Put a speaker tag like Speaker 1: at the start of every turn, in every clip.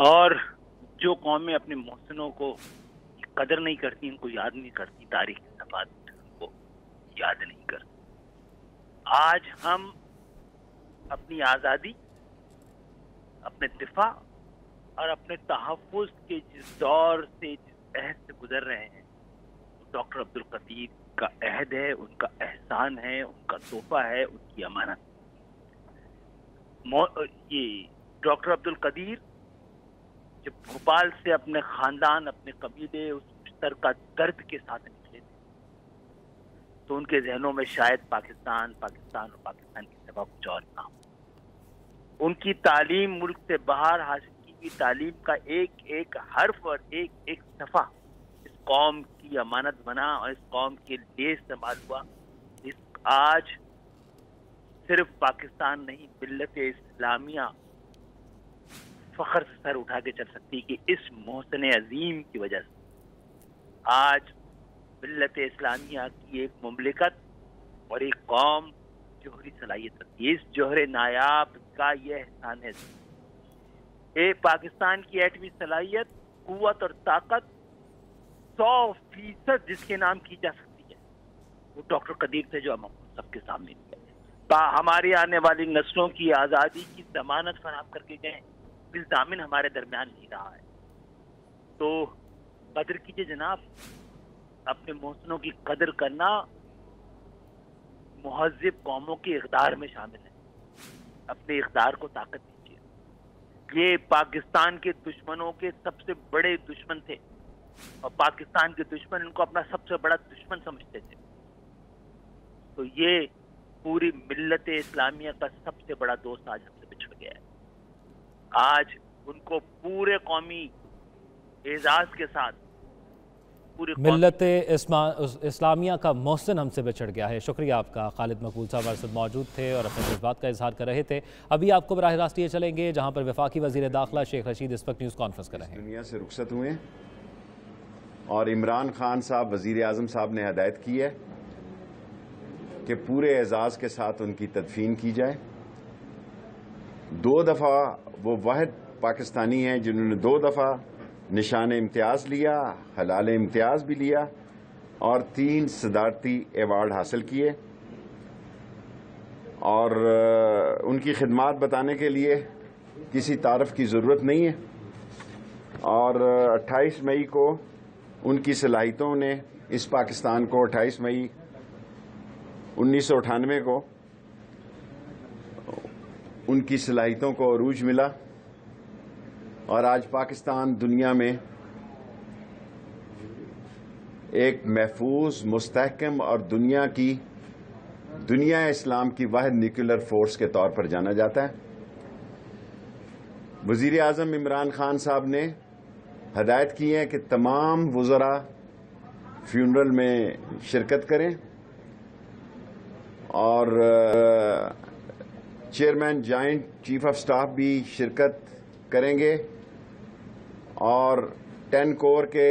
Speaker 1: اور جو قومیں اپنے محسنوں کو قدر نہیں کرتی، ان کو یاد نہیں کرتی، تاریخ کی صفحات ان کو یاد نہیں کرتی. آج ہم اپنی آزادی، اپنے دفاع اور اپنے تحفظ کے جس دور سے، جس عہد سے گزر رہے ہیں، ڈاکٹر عبدالقدیر کا عہد ہے، ان کا احسان ہے، ان کا تحفہ ہے، ان کی امانت. یہ ڈاکٹر عبدالقدیر جب بھوپال سے اپنے خاندان، اپنے قبیلے، اس مشترکہ درد کے ساتھ نکلے تھے تو ان کے ذہنوں میں شاید پاکستان اور پاکستان کے سوا کچھ اور نہ ہو. ان کی تعلیم، ملک سے باہر حاصل کی ہوئی تعلیم کا ایک ایک حرف اور ایک ایک صفحہ اس قوم کی امانت بنا اور اس قوم کے لیے استعمال ہوا. آج صرف پاکستان نہیں، ملت اسلامیہ فخر سے سر اٹھا کے چل سکتی کہ اس محسن عظیم کی وجہ سے آج ملت اسلامیہ کی ایک مملکت اور ایک قوم جوہری صلاحیت رکھتی ہے. اس جوہر نایاب کا یہ احسان ہے. پاکستان کی ایٹمی صلاحیت، قوت اور طاقت 100% جس کے نام کی جا سکتی ہے وہ ڈاکٹر قدیر سے جو ہم سب کے سامنے دیا. ہماری آنے والی نسلوں کی آزادی کی ضمانت فراہم کر کے گئے، ضامن ہمارے درمیان نہیں رہا ہے. تو قدر کیجیے جناب، اپنے محسنوں کی قدر کرنا مہذب قوموں کے اقدار میں شامل ہے. اپنے اقدار کو طاقت دیجیے. یہ پاکستان کے دشمنوں کے سب سے بڑے دشمن تھے اور پاکستان کے دشمن ان کو اپنا سب سے بڑا دشمن سمجھتے تھے. تو یہ پوری ملت اسلامیہ کا سب سے بڑا دوست آج ہم سے بچھڑ گیا ہے. آج ان کو پورے قومی اعزاز کے ساتھ
Speaker 2: ملت اسلامیہ کا محسن ہم سے بچھڑ گیا ہے. شکریہ آپ کا. خالد مقبول صاحب ہمارے ساتھ موجود تھے اور اپنے جذبات کا اظہار کر رہے تھے. ابھی آپ کو براہ راست یہ چلیں گے جہاں پر وفاقی وزیر داخلہ شیخ رشید اس وقت نیوز کانفرنس کر رہے ہیں.
Speaker 3: دنیا سے رخصت ہوئے اور عمران خان صاحب وزیر اعظم صاحب نے ہدایت کی ہے کہ پورے اعزاز کے ساتھ ان کی تدفین کی جائے. 2 دفعہ وہ واحد پاکستانی ہیں جنہوں نے 2 دفعہ نشان امتیاز لیا، حلال امتیاز بھی لیا اور 3 صدارتی ایوارڈ حاصل کیے. اور ان کی خدمات بتانے کے لیے کسی تعارف کی ضرورت نہیں ہے. اور 28 مئی کو ان کی صلاحیتوں نے اس پاکستان کو 28 مئی 1998 کو ان کی صلاحیتوں کو عروج ملا اور آج پاکستان دنیا میں ایک محفوظ، مستحکم اور دنیا اسلام کی واحد نیوکلر فورس کے طور پر جانا جاتا ہے. وزیر اعظم عمران خان صاحب نے ہدایت کی ہے کہ تمام وزراء فیونرل میں شرکت کریں اور chairman joint chief of staff بھی شرکت کریں گے اور 10 کور کے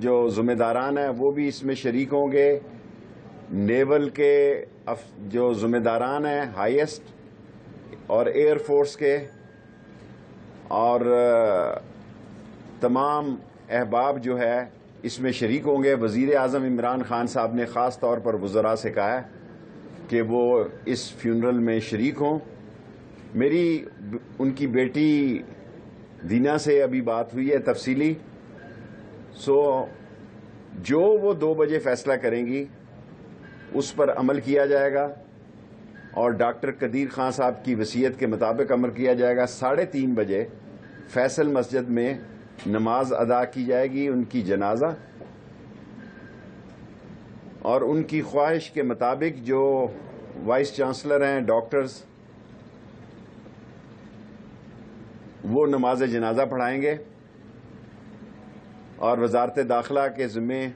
Speaker 3: جو ذمہ داران ہیں وہ بھی اس میں شریک ہوں گے. نیول کے جو ذمہ داران ہیں ہائیسٹ اور ایئر فورس کے اور تمام احباب جو ہے اس میں شریک ہوں گے. وزیر اعظم عمران خان صاحب نے خاص طور پر وزراء سے کہا ہے کہ وہ اس فیونرل میں شریک ہوں. میری ان کی بیٹی دینا سے ابھی بات ہوئی ہے تفصیلی، جو وہ 2 بجے فیصلہ کریں گی اس پر عمل کیا جائے گا اور ڈاکٹر قدیر خان صاحب کی وصیت کے مطابق عمل کیا جائے گا. 3:30 بجے فیصل مسجد میں نماز ادا کی جائے گی ان کی جنازہ، اور ان کی خواہش کے مطابق جو وائس چانسلر ہیں ڈاکٹرز وہ نماز جنازہ پڑھائیں گے اور وزارت داخلہ کے ذمے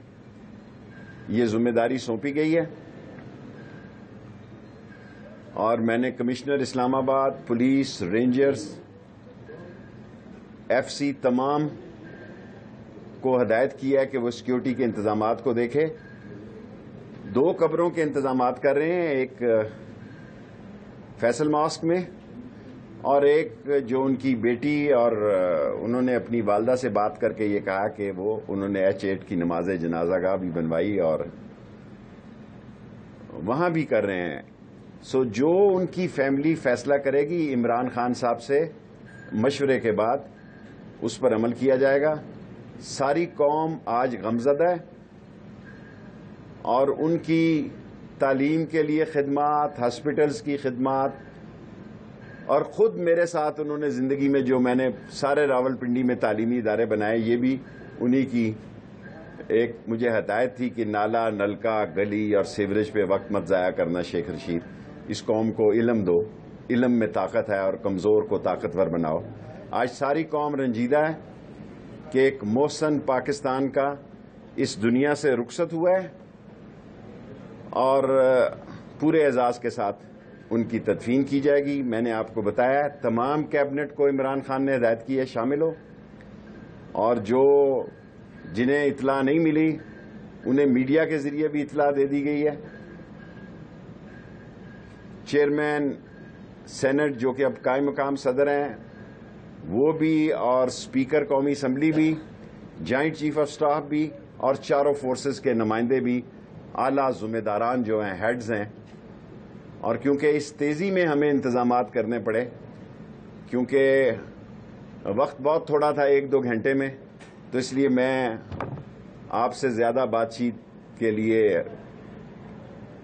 Speaker 3: یہ ذمہ داری سونپی گئی ہے. اور میں نے کمشنر اسلام آباد، پولیس، رینجرز، ایف سی تمام کو ہدایت کی ہے کہ وہ سیکیورٹی کے انتظامات کو دیکھے. 2 قبروں کے انتظامات کر رہے ہیں، ایک فیصل ماسک میں اور ایک جو ان کی بیٹی اور انہوں نے اپنی والدہ سے بات کر کے یہ کہا کہ وہ انہوں نے H8 کی نماز جنازہ گاہ بھی بنوائی اور وہاں بھی کر رہے ہیں. سو جو ان کی فیملی فیصلہ کرے گی عمران خان صاحب سے مشورے کے بعد اس پر عمل کیا جائے گا. ساری قوم آج غمزدہ ہے اور ان کی تعلیم کے لیے خدمات، ہاسپٹلز کی خدمات، اور خود میرے ساتھ انہوں نے زندگی میں جو میں نے سارے راولپنڈی میں تعلیمی ادارے بنائے، یہ بھی انہی کی ایک مجھے ہدایت تھی کہ نالا، نلکا، گلی اور سیوریج پہ وقت مت ضائع کرنا. شیخ رشید، اس قوم کو علم دو، علم میں طاقت ہے اور کمزور کو طاقتور بناؤ. آج ساری قوم رنجیدہ ہے کہ ایک محسن پاکستان کا اس دنیا سے رخصت ہوا ہے اور پورے اعزاز کے ساتھ ان کی تدفین کی جائے گی. میں نے آپ کو بتایا تمام کیبنٹ کو عمران خان نے ہدایت کی ہے شامل ہو، اور جو جنہیں اطلاع نہیں ملی انہیں میڈیا کے ذریعے بھی اطلاع دے دی گئی ہے. چیئرمین سینٹ جو کہ اب قائم مقام صدر ہیں وہ بھی، اور اسپیکر قومی اسمبلی بھی، جوائنٹ چیف آف سٹاف بھی، اور چاروں فورسز کے نمائندے بھی، اعلیٰ ذمہ داران جو ہیں، ہیڈز ہیں. اور کیونکہ اس تیزی میں ہمیں انتظامات کرنے پڑے، کیونکہ وقت بہت تھوڑا تھا 1-2 گھنٹے میں، تو اس لیے میں آپ سے زیادہ بات چیت کے لیے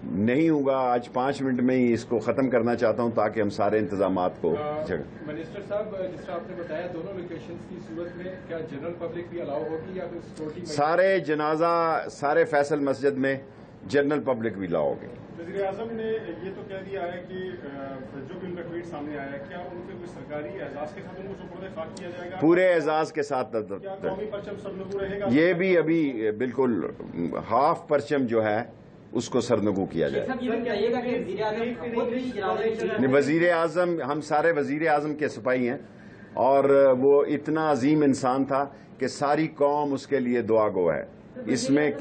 Speaker 3: نہیں ہوں گا. آج 5 منٹ میں ہی اس کو ختم کرنا چاہتا ہوں تاکہ ہم سارے انتظامات کو.
Speaker 4: منسٹر صاحب، جس طرح آپ نے بتایا دونوں لوکیشنز کی صورت میں کیا جنرل پبلک بھی الاؤ ہوگی یا پھر سیکورٹی؟
Speaker 3: سارے جنازہ سارے فیصل مسجد میں جنرل پبلک بھی لاؤ گے.
Speaker 4: وزیر اعظم نے یہ تو کہہ دیا ہے کہ جو بھی ان کا ٹویٹ سامنے آیا ہے، کیا ان کے کوئی سرکاری اعزاز کے ساتھ ان کو سپرد خاک کیا جائے گا؟
Speaker 3: پورے اعزاز کے ساتھ.
Speaker 4: کیا قومی پرچم سرنگو رہے گا؟
Speaker 3: یہ بھی ابھی بالکل ہاف پرچم جو ہے اس کو سرنگو کیا جائے. وزیر اعظم، ہم سارے وزیر اعظم کے سپاہی ہیں اور وہ اتنا عظیم انسان تھا کہ ساری قوم اس کے لیے دعا گو ہے. اس میں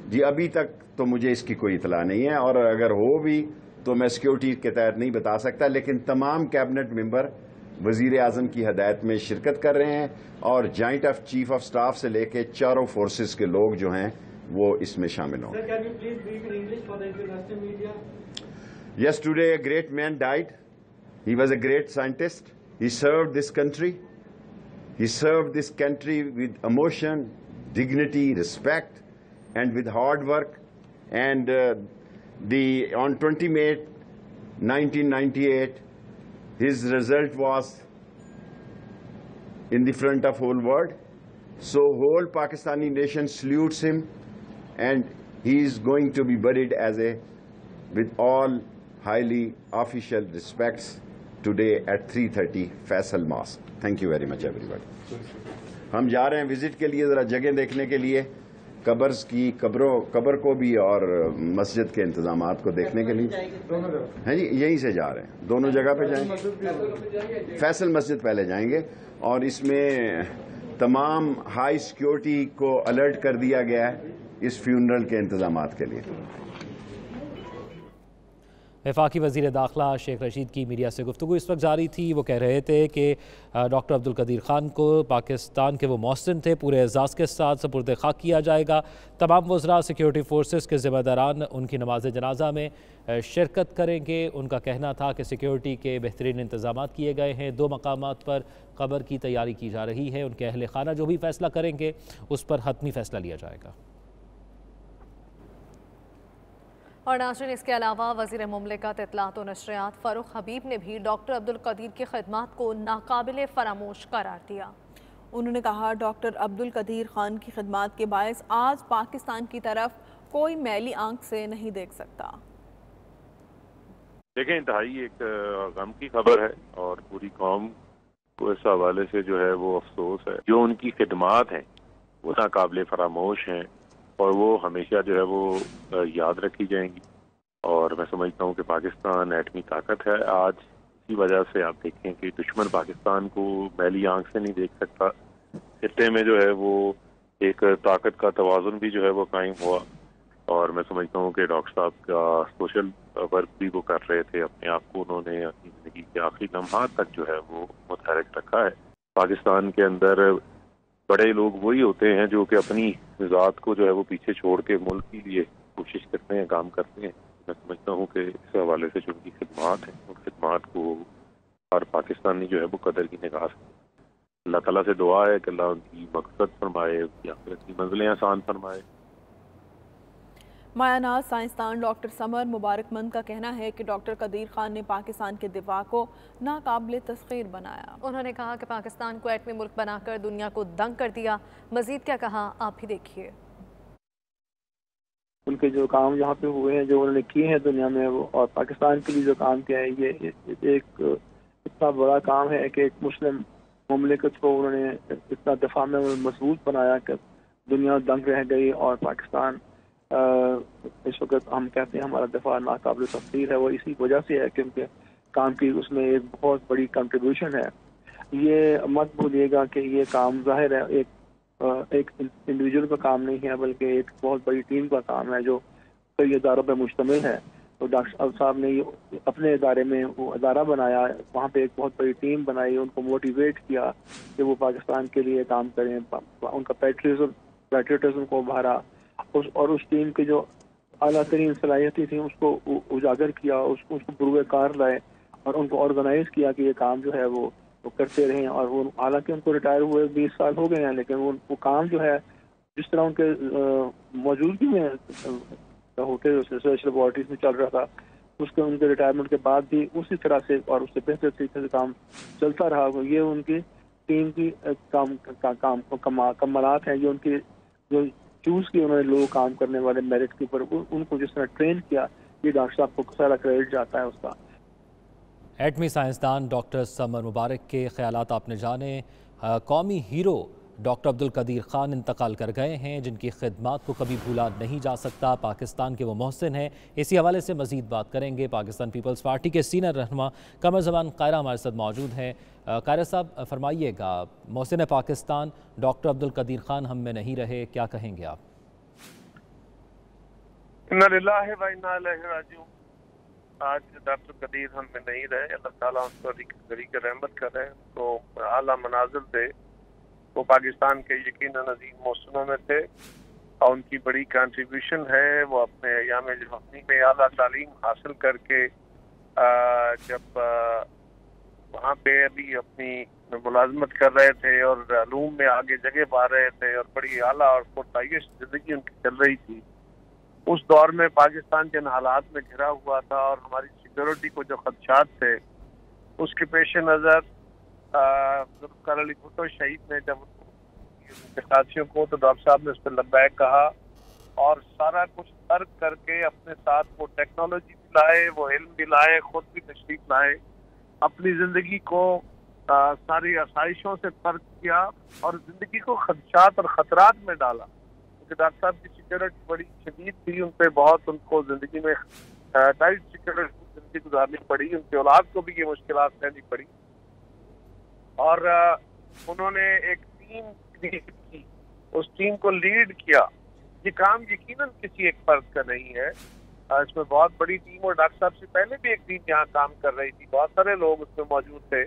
Speaker 3: جی ابھی تک تو مجھے اس کی کوئی اطلاع نہیں ہے، اور اگر ہو بھی تو میں سیکیورٹی کے تحت نہیں بتا سکتا. لیکن تمام کیبنٹ ممبر وزیر اعظم کی ہدایت میں شرکت کر رہے ہیں اور جوائنٹ چیف آف سٹاف سے لے کے چاروں فورسز کے لوگ جو ہیں وہ اس میں شامل ہوں. Yes, today a great man died. He was a great scientist. He served this country. He served this country with emotion, dignity, respect, and with hard work. And on 20 May 1998, his result was in the front of whole world. So whole Pakistani nation salutes him, and he is going to be buried with all highly official respects today at 3:30 Faisal Mosque. Thank you very much everybody. ہم جا رہے ہیں visit کے لیے، ذرا جگہ دیکھنے کے لیے، قبرز کی قبر کو بھی اور مسجد کے انتظامات کو دیکھنے کے لیے. ہیں جی، یہیں سے جا رہے ہیں، دونوں جگہ پہ جائیں گے. فیصل مسجد پہلے جائیں گے، اور اس میں تمام ہائی سیکیورٹی کو الرٹ کر دیا گیا ہے اس فیونرل کے انتظامات کے لیے.
Speaker 2: وفاقی وزیر داخلہ شیخ رشید کی میڈیا سے گفتگو اس وقت جاری تھی. وہ کہہ رہے تھے کہ ڈاکٹر عبدالقدیر خان کو پاکستان کے وہ محسن تھے، پورے اعزاز کے ساتھ سپرد خاک کیا جائے گا. تمام وزراء سیکیورٹی فورسز کے ذمہ داران ان کی نماز جنازہ میں شرکت کریں گے. ان کا کہنا تھا کہ سیکیورٹی کے بہترین انتظامات کیے گئے ہیں. 2 مقامات پر قبر کی تیاری کی جا رہی ہے. ان کے اہل خانہ جو بھی فیصلہ کریں گے اس پر حتمی فیصلہ لیا جائے گا.
Speaker 5: اور ناظرین، اس کے علاوہ وزیر مملکت اطلاعات و نشریات فاروق حبیب نے بھی ڈاکٹر عبدالقدیر کی خدمات کو ناقابل فراموش قرار دیا.
Speaker 6: انہوں نے کہا ڈاکٹر عبدالقدیر خان کی خدمات کے باعث آج پاکستان کی طرف کوئی میلی آنکھ سے نہیں دیکھ سکتا.
Speaker 7: دیکھیں، انتہائی ایک غم کی خبر ہے اور پوری قوم کو اس حوالے سے جو ہے وہ افسوس ہے. جو ان کی خدمات ہیں وہ ناقابل فراموش ہیں اور وہ ہمیشہ جو ہے وہ یاد رکھی جائیں گی. اور میں سمجھتا ہوں کہ پاکستان ایٹمی طاقت ہے. آج اسی وجہ سے آپ دیکھیں کہ دشمن پاکستان کو میلی آنکھ سے نہیں دیکھ سکتا. خطے میں جو ہے وہ ایک طاقت کا توازن بھی جو ہے وہ قائم ہوا. اور میں سمجھتا ہوں کہ ڈاکٹر صاحب کا سوشل ورک بھی وہ کر رہے تھے، اپنے آپ کو انہوں نے اپنی زندگی کے آخری لمحات تک جو ہے وہ متحرک رکھا ہے۔ پاکستان کے اندر بڑے لوگ وہی ہوتے ہیں جو کہ اپنی ذات کو جو ہے وہ پیچھے چھوڑ کے ملک کے لیے کوشش کرتے ہیں، کام کرتے ہیں۔ میں سمجھتا ہوں کہ اس حوالے سے جو ان کی خدمات ہیں، ان خدمات کو ہر پاکستانی جو ہے وہ قدر کی نگاہ سے اللہ تعالیٰ سے دعا ہے کہ اللہ ان کی مقصد فرمائے، ان کی آخرت کی منزلیں آسان فرمائے۔
Speaker 6: مایہ ناز سائنسدان ڈاکٹر سمر مبارک مند کا کہنا ہے کہ ڈاکٹر قدیر خان نے پاکستان کے دفاع کو ناقابل تسخیر بنایا۔
Speaker 5: انہوں نے کہا کہ پاکستان کو ایٹمی ملک بنا کر دنیا کو دنگ کر دیا۔ مزید کیا کہا آپ بھی دیکھیے۔
Speaker 8: ان کے جو کام یہاں پہ ہوئے ہیں، جو انہوں نے کیے ہیں دنیا میں، وہ اور پاکستان کے لیے جو کام کیا ہے، یہ ایک اتنا بڑا کام ہے کہ ایک مسلم مملکت کو انہوں نے اتنا دفاع میں مضبوط بنایا کہ دنیا دنگ رہ گئی، اور پاکستان اس وقت ہم کہتے ہیں ہمارا دفاع ناقابل تسخیر ہے۔ وہ اسی وجہ سے ہے کہ ان کے کام کی اس میں ایک بہت بڑی کنٹریبیوشن ہے۔ یہ مت بھولیے گا کہ یہ کام ظاہر ہے ایک انڈیویجول کا کام نہیں ہے، بلکہ ایک بہت بڑی ٹیم کا کام ہے جو کئی اداروں پہ مشتمل ہے۔ تو ڈاکٹر صاحب نے اپنے ادارے میں وہ ادارہ بنایا، وہاں پہ ایک بہت بڑی ٹیم بنائی، ان کو موٹیویٹ کیا کہ وہ پاکستان کے لیے کام کریں، ان کا پیٹریوٹزم کو ابھارا، اور اس ٹیم کی جو اعلیٰ ترین صلاحیتیں تھیں اس کو اجاگر کیا، اس کو بروئے کار لائے اور ان کو آرگنائز کیا کہ یہ کام جو ہے وہ کرتے رہیں۔ اور وہ حالانکہ ان کو ریٹائر ہوئے 20 سال ہو گئے ہیں، لیکن وہ کام جو ہے جس طرح ان کے موجودگی میں ہوتے ریسرچ لیبارٹریز میں چل رہا تھا، ان کے ریٹائرمنٹ کے بعد بھی اسی طرح سے اور اس سے بہتر طریقے سے کام چلتا رہا۔ یہ ان کی ٹیم کی کمالات ہیں، یہ ان کی جو چوز کیے انہوں نے لوگ کام کرنے والے میرٹ کے اوپر، ان کو جس طرح ٹرین کیا، یہ ڈاکٹر صاحب کو سارا کریڈٹ جاتا ہے اس کا۔
Speaker 2: ایٹمی سائنسدان ڈاکٹر سمر مبارک کے خیالات آپ نے جانے۔ قومی ہیرو ڈاکٹر عبدالقدیر خان انتقال کر گئے ہیں، جن کی خدمات کو کبھی بھولا نہیں جا سکتا۔ پاکستان کے وہ محسن ہیں۔ اسی حوالے سے مزید بات کریں گے۔ پاکستان پیپلز پارٹی کے سینئر رہنما قمر زمان قائرہ ہمارے ساتھ موجود ہیں۔ قائرہ صاحب فرمائیے گا، محسن پاکستان ڈاکٹر عبدالقدیر خان ہم میں نہیں رہے، کیا کہیں گے آپ؟
Speaker 9: انا للہ و انا الیہ راجعون۔ آج ڈاکٹر قدیر ہم میں نہیں رہے، اللہ تعالیٰ ان کو غریق رحمت کرے، تو اعلیٰ منازل دے۔ وہ پاکستان کے یقیناً عظیم محسنوں میں تھے اور ان کی بڑی کنٹریبیوشن ہے۔ وہ اپنے ایام جوانی میں اعلیٰ تعلیم حاصل کر کے جب وہاں پہ ابھی اپنی ملازمت کر رہے تھے اور علوم میں آگے جگہ پا رہے تھے اور بڑی اعلیٰ اور پرتعیش زندگی ان کی چل رہی تھی، اس دور میں پاکستان جن حالات میں گھرا ہوا تھا اور ہماری سیکورٹی کو جو خدشات تھے، اس کے پیش نظر ذوالفقار علی بھٹو شہید نے جب ساتھیوں کو، تو ڈاکٹر صاحب نے اس پہ لبیک کہا اور سارا کچھ ترک کر کے اپنے ساتھ وہ ٹیکنالوجی بھی لائے، وہ علم بھی لائے، خود بھی تشریف لائے، اپنی زندگی کو ساری آسائشوں سے ترک کیا اور زندگی کو خدشات اور خطرات میں ڈالا، کیونکہ ڈاکٹر صاحب کی سیکورٹی بڑی شدید تھی، ان پہ بہت ان کو زندگی میں ٹائٹ سیکورٹی زندگی گزارنی پڑی، ان کے اولاد کو بھی یہ مشکلات سہنی پڑی، اور انہوں نے ایک ٹیم کی، اس ٹیم کو لیڈ کیا۔ یہ کام یقیناً کسی ایک فرد کا نہیں ہے، اس میں بہت بڑی ٹیم، اور ڈاکٹر صاحب سے پہلے بھی ایک ٹیم یہاں کام کر رہی تھی، بہت سارے لوگ اس میں موجود تھے،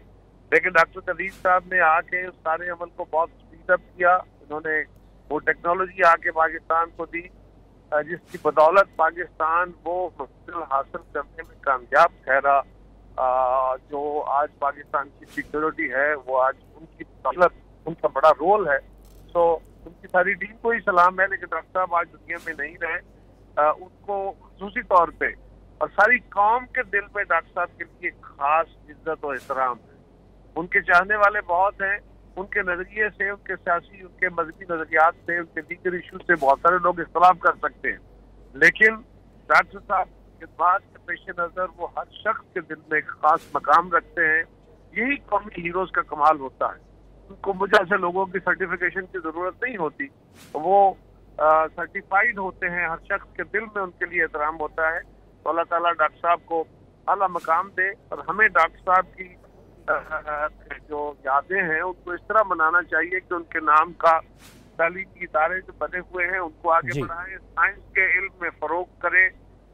Speaker 9: لیکن ڈاکٹر قدیر صاحب نے آ کے اس سارے عمل کو بہت اسپیڈ اپ کیا۔ انہوں نے وہ ٹیکنالوجی آ کے پاکستان کو دی جس کی بدولت پاکستان وہ منزل حاصل کرنے میں کامیاب ٹھہرا، جو آج پاکستان کی سیکورٹی ہے، وہ آج ان کی بدولت، ان کا بڑا رول ہے۔ سو ان کی ساری ٹیم کو ہی سلام ہے، لیکن ڈاکٹر صاحب آج دنیا میں نہیں رہے، ان کو خصوصی طور پہ اور ساری قوم کے دل میں ڈاکٹر صاحب کے لیے خاص عزت و احترام ہے۔ ان کے چاہنے والے بہت ہیں، ان کے نظریے سے، ان کے سیاسی، ان کے مذہبی نظریات سے، ان کے دیگر ایشو سے بہت سارے لوگ اختلاف کر سکتے ہیں، لیکن ڈاکٹر صاحب کے بات کے پیش نظر وہ ہر شخص کے دل میں ایک خاص مقام رکھتے ہیں۔ یہی قومی ہیروز کا کمال ہوتا ہے۔ ان کو مجھ جیسے لوگوں کی سرٹیفکیشن کی ضرورت نہیں ہوتی، وہ سرٹیفائیڈ ہوتے ہیں، ہر شخص کے دل میں ان کے لیے احترام ہوتا ہے۔ تو اللہ تعالیٰ ڈاکٹر صاحب کو اعلیٰ مقام دے، اور ہمیں ڈاکٹر صاحب کی جو یادیں ہیں ان کو اس طرح منانا چاہیے کہ ان کے نام کا تعلیمی ادارے جو بنے ہوئے ہیں ان کو آگے بڑھائیں، سائنس کے علم میں فروغ کریں،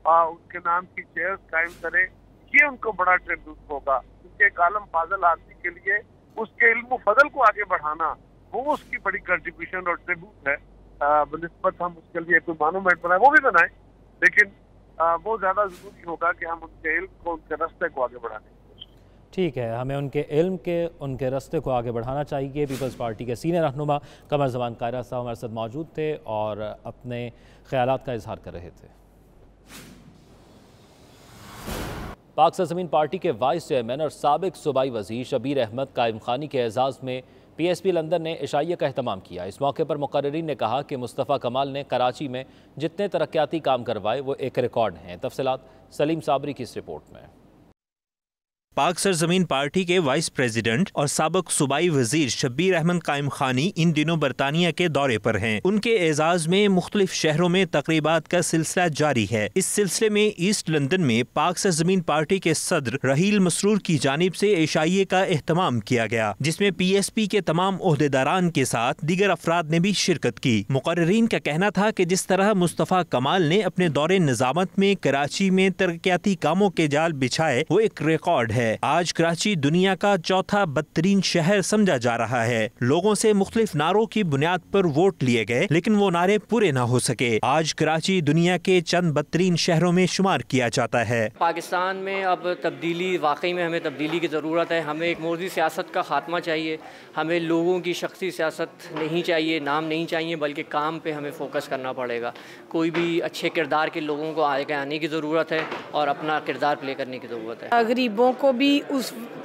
Speaker 9: ان کے نام کی چیئرز قائم کریں، یہ ان کو بڑا ٹریبیوٹ ہوگا، کیونکہ ایک عالم فاضل آدمی کے لیے اس کے علم و فضل کو آگے بڑھانا وہ اس کی بڑی کنٹریبیوشن اور ٹریبیوٹ ہے۔ بنسبت ہم اس کے لیے کوئی مانومنٹ بنائیں، وہ بھی بنائیں، لیکن وہ زیادہ ضروری ہوگا کہ ہم ان کے علم کو، ان کے راستے کو آگے بڑھانے۔
Speaker 2: ٹھیک ہے، ہمیں ان کے علم کے، ان کے راستے کو آگے بڑھانا چاہیے۔ پیپلز پارٹی کے سینئر رہنما قمر زمان قاہرہ صاحب ہمارے ساتھ موجود تھے اور اپنے خیالات کا اظہار کر رہے تھے۔ پاک سرزمین پارٹی کے وائس چیئرمین اور سابق صوبائی وزیر شبیر احمد قائم خانی کے اعزاز میں پی ایس پی لندن نے عشائیہ کا اہتمام کیا۔ اس موقع پر مقررین نے کہا کہ مصطفیٰ کمال نے کراچی میں جتنے ترقیاتی کام کروائے وہ ایک ریکارڈ ہیں۔ تفصیلات سلیم صابری کی اس رپورٹ میں۔
Speaker 10: پاک سرزمین پارٹی کے وائس پریزیڈنٹ اور سابق صوبائی وزیر شبیر احمد قائم خانی ان دنوں برطانیہ کے دورے پر ہیں۔ ان کے اعزاز میں مختلف شہروں میں تقریبات کا سلسلہ جاری ہے۔ اس سلسلے میں ایسٹ لندن میں پاک سرزمین پارٹی کے صدر رحیل مسرور کی جانب سے عشائیے کا اہتمام کیا گیا، جس میں پی ایس پی کے تمام عہدیداران کے ساتھ دیگر افراد نے بھی شرکت کی۔ مقررین کا کہنا تھا کہ جس طرح مصطفیٰ کمال نے اپنے دور نظامت میں کراچی میں ترقیاتی کاموں کے جال بچھائے وہ ایک ریکارڈ ہے۔ آج کراچی دنیا کا چوتھا بدترین شہر سمجھا جا رہا ہے۔ لوگوں سے مختلف نعروں کی بنیاد پر ووٹ لیے گئے لیکن وہ نعرے پورے نہ ہو سکے۔ آج کراچی دنیا کے چند بدترین شہروں میں شمار کیا جاتا ہے۔
Speaker 11: پاکستان میں اب تبدیلی، واقعی میں ہمیں تبدیلی کی ضرورت ہے۔ ہمیں ایک موضوعی سیاست کا خاتمہ چاہیے۔ ہمیں لوگوں کی شخصی سیاست نہیں چاہیے، نام نہیں چاہیے، بلکہ کام پہ ہمیں فوکس کرنا پڑے گا۔ کوئی بھی اچھے کردار کے لوگوں کو آگے آنے کی ضرورت ہے اور اپنا کردار پلے کرنے کی ضرورت ہے۔
Speaker 12: غریبوں کو بھی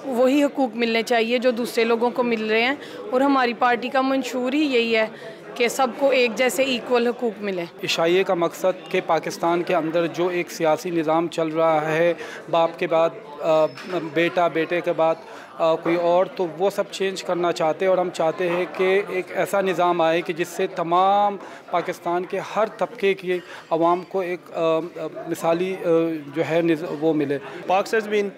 Speaker 12: وہی حقوق ملنے چاہیے جو دوسرے لوگوں کو مل رہے ہیں، اور ہماری پارٹی کا منشور ہی یہی ہے کہ سب کو ایک جیسے ایکول حقوق ملے۔
Speaker 13: عشائیے کا مقصد کہ پاکستان کے اندر جو ایک سیاسی نظام چل رہا ہے، باپ کے بعد بیٹا، بیٹے کے بعد کوئی اور، تو وہ سب چینج کرنا چاہتے ہیں، اور ہم چاہتے ہیں کہ ایک ایسا نظام آئے کہ جس سے تمام پاکستان کے ہر طبقے کی عوام کو ایک مثالی جو ہے وہ ملے۔
Speaker 14: پاک سرزمین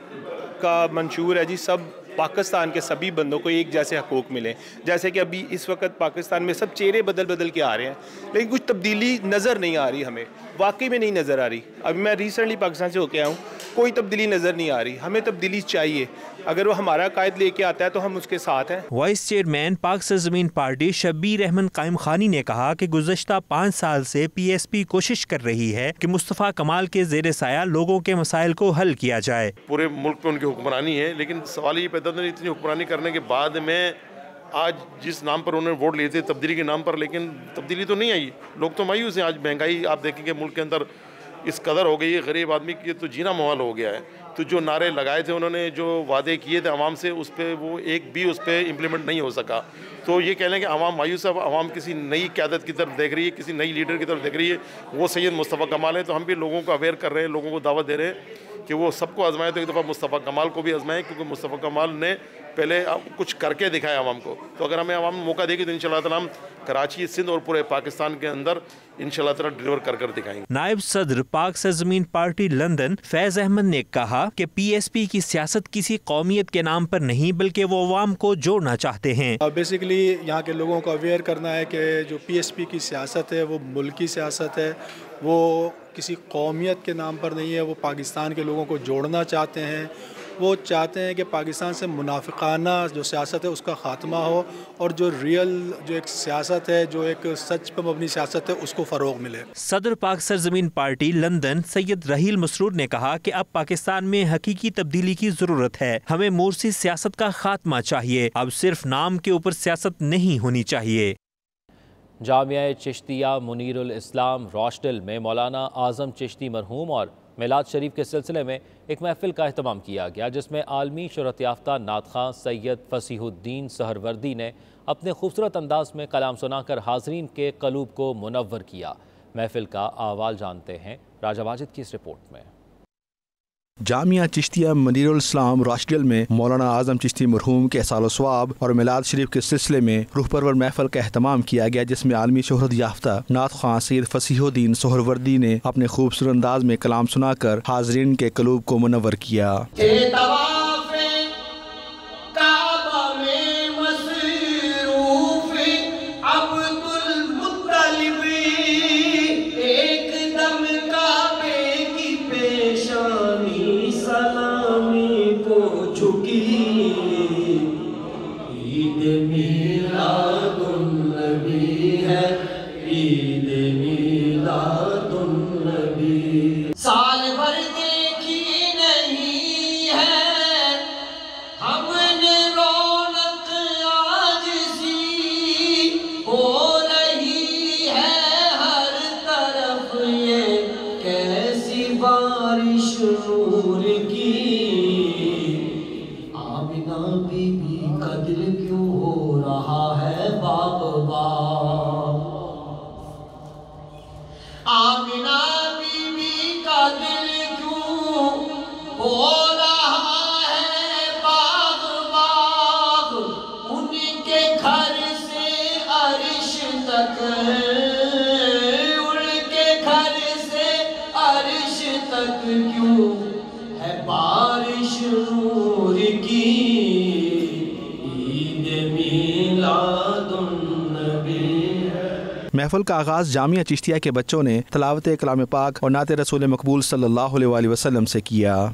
Speaker 14: کا منشور ہے جی سب پاکستان کے سبھی بندوں کو ایک جیسے حقوق ملیں۔ جیسے کہ ابھی اس وقت پاکستان میں سب چہرے بدل کے آ رہے ہیں لیکن کچھ تبدیلی نظر نہیں آ رہی، ہمیں واقعی میں نہیں نظر آ رہی۔ ابھی میں ریسنٹلی پاکستان سے ہو کے آیا ہوں، کوئی تبدیلی نظر نہیں آ رہی۔ ہمیں تبدیلی چاہیے، اگر وہ ہمارا قائد لے کے آتا ہے تو ہم اس کے ساتھ ہیں۔
Speaker 10: وائس چیئرمین پاک سرزمین پارٹی شبیر احمد قائم خانی نے کہا کہ گزشتہ 5 سال سے پی ایس پی کوشش کر رہی ہے کہ مصطفیٰ کمال کے زیر سایہ لوگوں کے مسائل کو حل کیا جائے۔
Speaker 7: پورے ملک پہ ان کی حکمرانی ہے، لیکن سوال یہ پیدا ہوتا ہے اتنی حکمرانی کرنے کے بعد میں آج جس نام پر انہوں نے ووٹ لیے تھے تبدیلی کے نام پر، لیکن تبدیلی تو نہیں آئی۔ لوگ تو مایوس ہیں۔ آج مہنگائی آپ دیکھیں کہ ملک کے اندر اس قدر ہو گئی ہے، غریب آدمی کی تو جینا محال ہو گیا ہے۔ تو جو نعرے لگائے تھے انہوں نے، جو وعدے کیے تھے عوام سے، اس پہ وہ ایک بھی اس پہ امپلیمنٹ نہیں ہو سکا۔ تو یہ کہہ لیں کہ عوام مایوس ہے، عوام کسی نئی قیادت کی طرف دیکھ رہی ہے، کسی نئی لیڈر کی طرف دیکھ رہی ہے، وہ سید مصطفیٰ کمال ہے۔ تو ہم بھی لوگوں کو اویئر کر رہے ہیں، لوگوں کو دعوت دے رہے ہیں کہ وہ سب کو آزمائیں، تو ایک دفعہ مصطفیٰ کمال کو بھی آزمائیں، کیونکہ مصطفیٰ کمال نے پہلے کچھ کر کے دکھایا عوام کو۔ تو اگر ہمیں عوام موقع دے گی تو انشاءاللہ تعالیٰ ہم کراچی، سندھ اور پورے پاکستان کے اندر انشاءاللہ تعالیٰ ڈیلیور کر دکھائیں گے۔
Speaker 10: نائب صدر پاک سرزمین پارٹی لندن فیض احمد نے کہا کہ پی ایس پی کی سیاست کسی قومیت کے نام پر نہیں بلکہ وہ عوام کو جوڑنا چاہتے ہیں۔
Speaker 15: بیسیکلی یہاں کے لوگوں کو اویئر کرنا ہے کہ جو پی ایس پی کی سیاست ہے وہ ملکی سیاست ہے، وہ کسی قومیت کے نام پر نہیں ہے۔ وہ پاکستان کے لوگوں کو جوڑنا چاہتے ہیں، وہ چاہتے ہیں کہ پاکستان سے منافقانہ جو سیاست ہے اس کا خاتمہ ہو، اور جو ریئل جو ایک سیاست ہے، جو ایک سچ پر مبنی سیاست ہے، اس کو فروغ ملے۔
Speaker 10: صدر پاک سرزمین پارٹی لندن سید رحیل مسرور نے کہا کہ اب پاکستان میں حقیقی تبدیلی کی ضرورت ہے۔ ہمیں مورثی سیاست کا خاتمہ چاہیے، اب صرف نام کے اوپر سیاست نہیں ہونی چاہیے۔
Speaker 2: جامعہ چشتیہ منیر الاسلام روشڈل میں مولانا اعظم چشتی مرحوم اور میلاد شریف کے سلسلے میں ایک محفل کا اہتمام کیا گیا، جس میں عالمی شہرت یافتہ نعت خواں سید فصیح الدین سہروردی نے اپنے خوبصورت انداز میں کلام سنا کر حاضرین کے قلوب کو منور کیا۔ محفل کا احوال جانتے ہیں راجہ واجد کی اس رپورٹ میں۔
Speaker 16: جامعہ چشتیہ منیر الاسلام روشڈل میں مولانا اعظم چشتی مرحوم کے احسال و ثواب اور میلاد شریف کے سلسلے میں روح پرور محفل کا اہتمام کیا گیا، جس میں عالمی شہرت یافتہ نعت خواں سید فصیح الدین سہروردی نے اپنے خوبصورت انداز میں کلام سنا کر حاضرین کے قلوب کو منور کیا۔
Speaker 17: عبد عید میلاد النبی ہے، عید میلاد النبی. سال بھر دیکھی نہیں ہے ہم نے رونق، آج سی ہو رہی ہے ہر طرف یہ کیسی بارش نور کی. آمینہ بی بی کا دل کیوں ہو رہا ہے باغ باغ. آمینہ بی بی کا دل کیوں ہو رہا ہے باغ باغ. ان کے گھر سے عرش تک، ان کے گھر سے عرش تک کیوں ہے بارش نور کی. عید میلاد النبی.
Speaker 16: محفل کا آغاز جامعہ چشتیہ کے بچوں نے تلاوت کلام پاک اور نعت رسول مقبول صلی اللہ علیہ وآلہ وسلم سے کیا.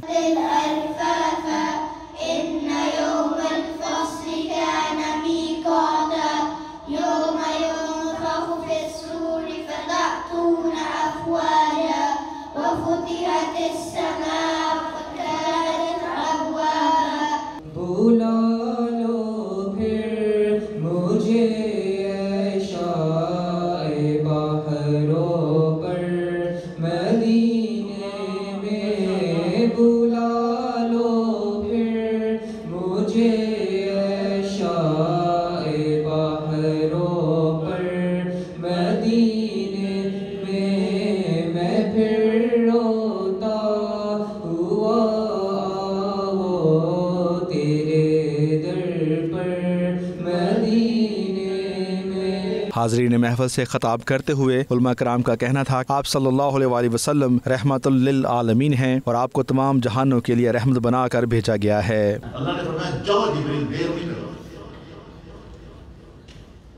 Speaker 16: حاضرین محفل سے خطاب کرتے ہوئے علماء کرام کا کہنا تھا کہ آپ صلی اللہ علیہ وآلہ وسلم رحمت للعالمین ہیں اور آپ کو تمام جہانوں کے لیے رحمت بنا کر بھیجا گیا ہے.
Speaker 18: اللہ نے فرمایا جاؤ جبریل، دیر نہیں کرو.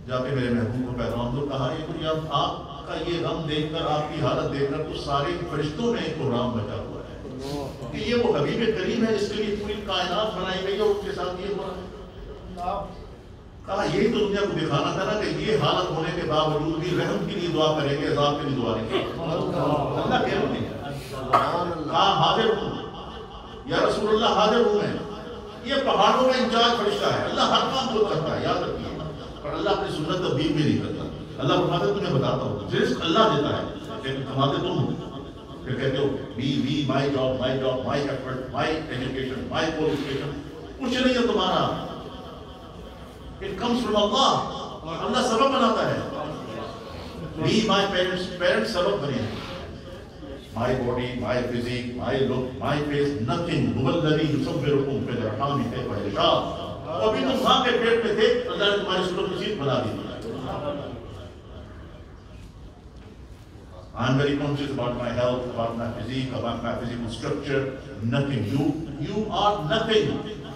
Speaker 18: جا کے میرے محبوب کو پیغام دو. کہا یہ اب آپ کا یہ غم دیکھ کر، آپ کی حالت دیکھ کر تو سارے فرشتوں میں ایک پروگرام بچا ہوا ہے کہ یہ وہ حبیب کریم ہے جس کے لیے پوری کائنات بنائی گئی ہے، اس کے ساتھ یہ ہو رہا ہے. کہا یہی تو دنیا کو دکھانا تھا نا کہ یہ حالت ہونے کے باوجود بھی رحم کے لیے دعا کریں گے، عذاب کے لیے دعا نہیں کریں گے. اللہ کہہ رہے ہیں کہا حاضر ہوں یا رسول اللہ، حاضر ہوں میں. یہ پہاڑوں کا انچارج فرشتہ ہے، اللہ ہر کام خود کرتا ہے، یاد رکھیے. پر اللہ اپنی سنت تبدیل بھی نہیں کرتا. اللہ فرماتا تمہیں بتاتا ہوں رزق اللہ دیتا ہے لیکن کماتے تم ہو. پھر کہتے ہو we my job my effort my education my qualification. کچھ نہیں ہے تمہارا. It comes from Allah. اللہ سبب بناتا ہے. Me, my parents سبب بنے ہیں. My body, my physique, my look, my face, nothing. هو الذي يصوركم في الأرحام كيف يشاء. ابھی تم ماں کے پیٹ میں تھے، اللہ نے تمہاری صورت نصیب بنا دی. I'm very conscious about my health, about my physique, about my physical structure. Nothing. You are nothing.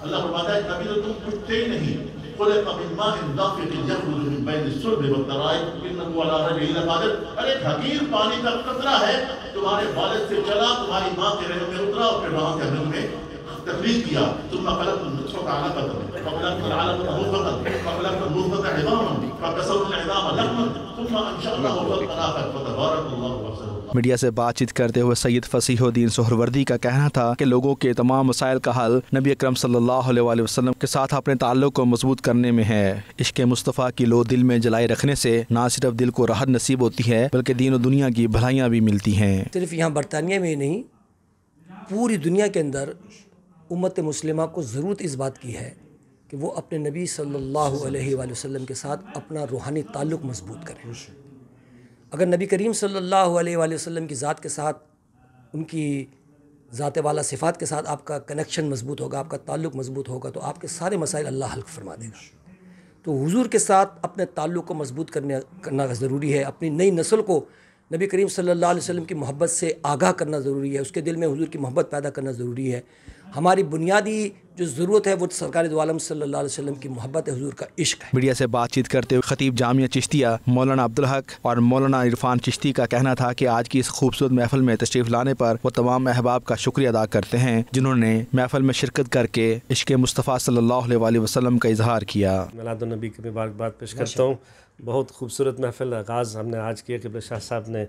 Speaker 18: اللہ فرماتا ہے ابھی تو تم کچھ تھے نہیں. خلق من ماء دافق يخرج من بين الصلب والترائب انه على رجعه لقادر. ارے حقیر پانی کا قطرہ ہے تمہارے والد سے چلا، تمہاری ماں کے رحم میں اترا اور پھر وہاں کے رحم میں تخلیق کیا. ثم خلقت النطفة علقة فخلقت العلقة مضغة فخلقت المضغة عظاما فكسونا العظام لحما ثم انشأناه خلقا آخر فتبارك الله أحسن.
Speaker 16: میڈیا سے بات چیت کرتے ہوئے سید فصیح الدین سہروردی کا کہنا تھا کہ لوگوں کے تمام مسائل کا حل نبی اکرم صلی اللہ علیہ وآلہ وسلم کے ساتھ اپنے تعلق کو مضبوط کرنے میں ہے. عشق مصطفیٰ کی لو دل میں جلائے رکھنے سے نہ صرف دل کو راحت نصیب ہوتی ہے بلکہ دین و دنیا کی بھلائیاں بھی ملتی ہیں.
Speaker 17: صرف یہاں برطانیہ میں ہی نہیں، پوری دنیا کے اندر امت مسلمہ کو ضرورت اس بات کی ہے کہ وہ اپنے نبی صلی اللہ علیہ وآلہ وسلم کے ساتھ اپنا روحانی تعلق مضبوط کریں. اگر نبی کریم صلی اللہ علیہ وآلہ وسلم کی ذات کے ساتھ، ان کی ذات والا صفات کے ساتھ آپ کا کنیکشن مضبوط ہوگا، آپ کا تعلق مضبوط ہوگا تو آپ کے سارے مسائل اللہ حل فرما دے گا. تو حضور کے ساتھ اپنے تعلق کو مضبوط کرنا ضروری ہے. اپنی نئی نسل کو نبی کریم صلی اللہ علیہ وسلم کی محبت سے آگاہ کرنا ضروری ہے. اس کے دل میں حضور کی محبت پیدا کرنا ضروری ہے. ہماری بنیادی جو ضرورت ہے وہ سرکار دو عالم صلی اللہ علیہ وسلم کی محبت حضور کا عشق ہے۔
Speaker 16: میڈیا سے بات چیت کرتے ہوئے خطیب جامعہ چشتیہ مولانا عبدالحق اور مولانا عرفان چشتی کا کہنا تھا کہ آج کی اس خوبصورت محفل میں تشریف لانے پر وہ تمام احباب کا شکریہ ادا کرتے ہیں جنہوں نے محفل میں شرکت کر کے عشق مصطفیٰ صلی اللہ علیہ وسلم کا اظہار کیا۔
Speaker 19: میلاد النبی کی مبارکباد پیش کرتا ہوں۔ بہت خوبصورت محفل آغاز ہم نے آج کیا، قبلہ شاہ صاحب نے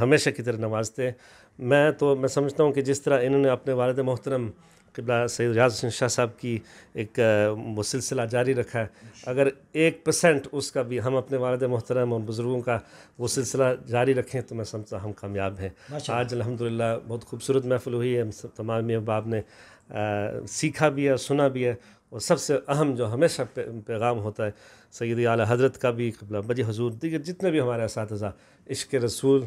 Speaker 19: ہمیشہ کی طرح نوازتے ہیں۔ میں سمجھتا ہوں کہ جس طرح انہوں نے اپنے والد محترم قبلہ سید ریاض حسین شاہ صاحب کی ایک وہ سلسلہ جاری رکھا ہے، اگر 1% اس کا بھی ہم اپنے والد محترم اور بزرگوں کا وہ سلسلہ جاری رکھیں تو میں سمجھتا ہم کامیاب ہیں۔ آج الحمدللہ بہت خوبصورت محفل ہوئی ہے، تمام احباب نے سیکھا بھی ہے، سنا بھی ہے، اور سب سے اہم جو ہمیشہ پیغام ہوتا ہے سیدی اعلیٰ حضرت کا بھی، قبلہ بجی حضور، دیگر جتنے بھی ہمارے اساتذہ، عشق رسول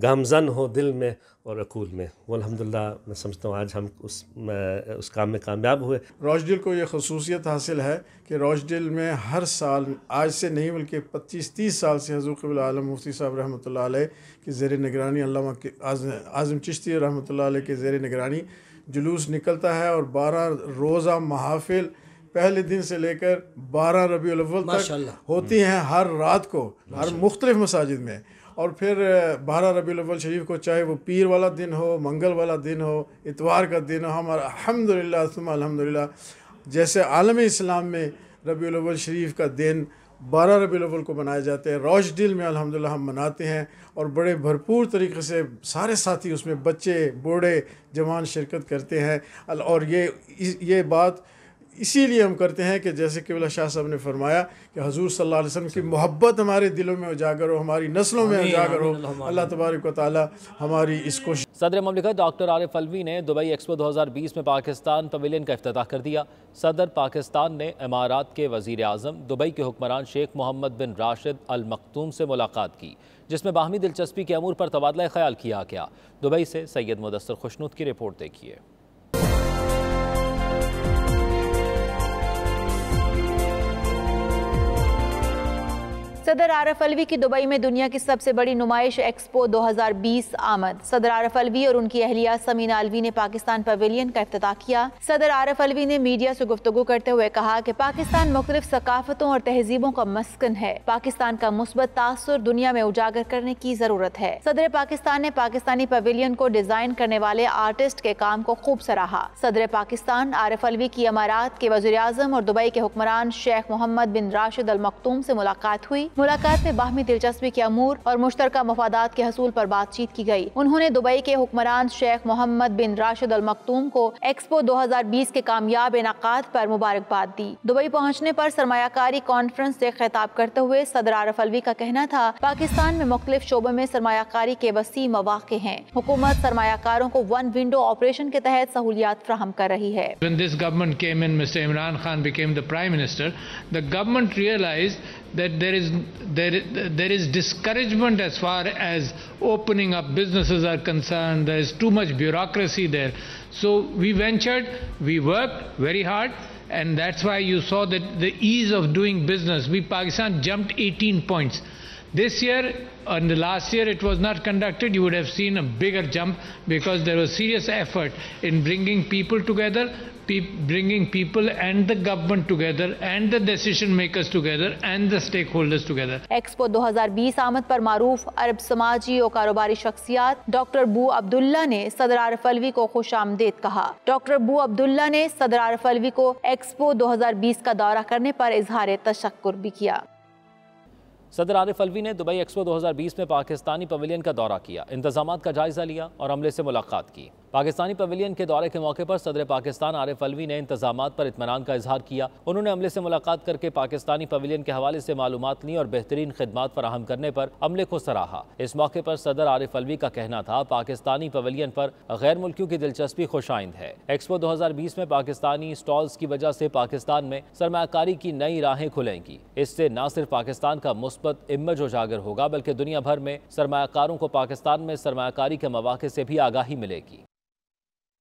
Speaker 19: گامزن ہو دل میں اور عقول میں، وہ الحمدللہ میں سمجھتا ہوں آج ہم اس کام میں کامیاب ہوئے۔
Speaker 20: روشڈل کو یہ خصوصیت حاصل ہے کہ روشڈل میں ہر سال، آج سے نہیں بلکہ 25-30 سال سے حضور قبلہ عالم مفتی صاحب رحمۃ اللہ علیہ کی زیر نگرانی، علامہ اعظم چشتی رحمۃ اللہ علیہ کے زیر نگرانی جلوس نکلتا ہے، اور 12 روزہ محافل پہلے دن سے لے کر 12 ربیع الاول تک ہوتی ہیں ہر رات کو ہر مختلف مساجد میں، اور پھر 12 ربیع الاول شریف کو چاہے وہ پیر والا دن ہو، منگل والا دن ہو، اتوار کا دن ہو، ہمارا الحمدللہ ثم الحمدللہ جیسے عالم اسلام میں ربیع الاول شریف کا دن 12 ربیع الاول کو منائے جاتے ہیں، روشڈل میں الحمدللہ ہم مناتے ہیں، اور بڑے بھرپور طریقے سے سارے ساتھی اس میں بچے بوڑھے جوان شرکت کرتے ہیں، اور یہ بات اسی لیے ہم کرتے ہیں کہ جیسے قبلہ شاہ صاحب نے فرمایا کہ حضور صلی اللہ علیہ وسلم کی محبت ہمارے دلوں میں اجاگر ہو، ہماری نسلوں میں اجاگر ہو۔ اللہ تبارک و تعالی ہماری اس کوشش۔
Speaker 2: صدر مملکت ڈاکٹر عارف الوی نے دبئی ایکسپو 2020 میں پاکستان پویلین کا افتتاح کر دیا۔ صدر پاکستان نے امارات کے وزیر اعظم دبئی کے حکمران شیخ محمد بن راشد ال مکتوم سے ملاقات کی، جس میں باہمی دلچسپی کے امور پر تبادلہ خیال کیا گیا۔ دبئی سے سید مدثر خوشنود کی رپورٹ دیکھیے۔
Speaker 21: صدر عارف الوی کی دبئی میں دنیا کی سب سے بڑی نمائش ایکسپو 2020 آمد۔ صدر عارف الوی اور ان کی اہلیہ سمینا الوی نے پاکستان پویلین کا افتتاح کیا۔ صدر عارف الوی نے میڈیا سے گفتگو کرتے ہوئے کہا کہ پاکستان مختلف ثقافتوں اور تہذیبوں کا مسکن ہے، پاکستان کا مثبت تاثر دنیا میں اجاگر کرنے کی ضرورت ہے۔ صدر پاکستان نے پاکستانی پویلین کو ڈیزائن کرنے والے آرٹسٹ کے کام کو خوب سراہا۔ صدر پاکستان عارف الوی کی امارات کے وزیر اعظم اور دبئی کے حکمران شیخ محمد بن راشد ال مکتوم سے ملاقات ہوئی۔ ملاقات میں باہمی دلچسپی کے امور اور مشترکہ مفادات کے حصول پر بات چیت کی گئی۔ انہوں نے دبئی کے حکمران شیخ محمد بن راشد ال مکتوم کو ایکسپو 2020 کے کامیاب انعقاد پر مبارکباد دی۔ دبئی پہنچنے پر سرمایہ کاری کانفرنس سے خطاب کرتے ہوئے صدر عارف الوی کا کہنا تھا، پاکستان میں مختلف شعبوں میں سرمایہ کاری کے وسیع مواقع ہیں۔ حکومت سرمایہ کاروں کو ون ونڈو آپریشن کے تحت سہولیات فراہم کر رہی ہے۔
Speaker 22: When this government came in, Mr. Imran Khan became the Prime Minister, the government realized that there is discouragement as far as opening up businesses are concerned. There is too much bureaucracy there. So we ventured, we worked very hard, and that's why you saw that the ease of doing business. Pakistan jumped 18 points. This year and the last year it was not conducted, you would have seen a bigger jump because there was serious effort in bringing people together, bringing people and the government together and the decision makers together and the stakeholders together.
Speaker 21: Expo 2020 آمد پر معروف عرب سماجی اور کاروباری شخصیات doctor بو عبداللہ نے صدر عارف الوی کو خوش آمدید کہا۔ ڈاکٹر بو عبداللہ نے صدر عارف الوی کو ایکسپو 2020 کا دورہ کرنے پر اظہار تشکر بھی کیا۔
Speaker 2: صدر عارف الوی نے دبئی ایکسپو 2020 میں پاکستانی پویلین کا دورہ کیا، انتظامات کا جائزہ لیا اور عملے سے ملاقات کی۔ پاکستانی پویلین کے دورے کے موقع پر صدر پاکستان عارف الوی نے انتظامات پر اطمینان کا اظہار کیا۔ انہوں نے عملے سے ملاقات کر کے پاکستانی پویلین کے حوالے سے معلومات لی اور بہترین خدمات فراہم کرنے پر عملے کو سراہا۔ اس موقع پر صدر عارف الوی کا کہنا تھا، پاکستانی پویلین پر غیر ملکیوں کی دلچسپی خوش آئند ہے۔ ایکسپو 2020 میں پاکستانی سٹالز کی وجہ سے پاکستان میں سرمایہ کاری کی نئی راہیں کھلیں گی۔ اس سے نہ صرف پاکستان کا مثبت امیج اجاگر ہوگا بلکہ دنیا بھر میں سرمایہ کاروں کو پاکستان میں سرمایہ کاری کے مواقع سے بھی آگاہی ملے گی۔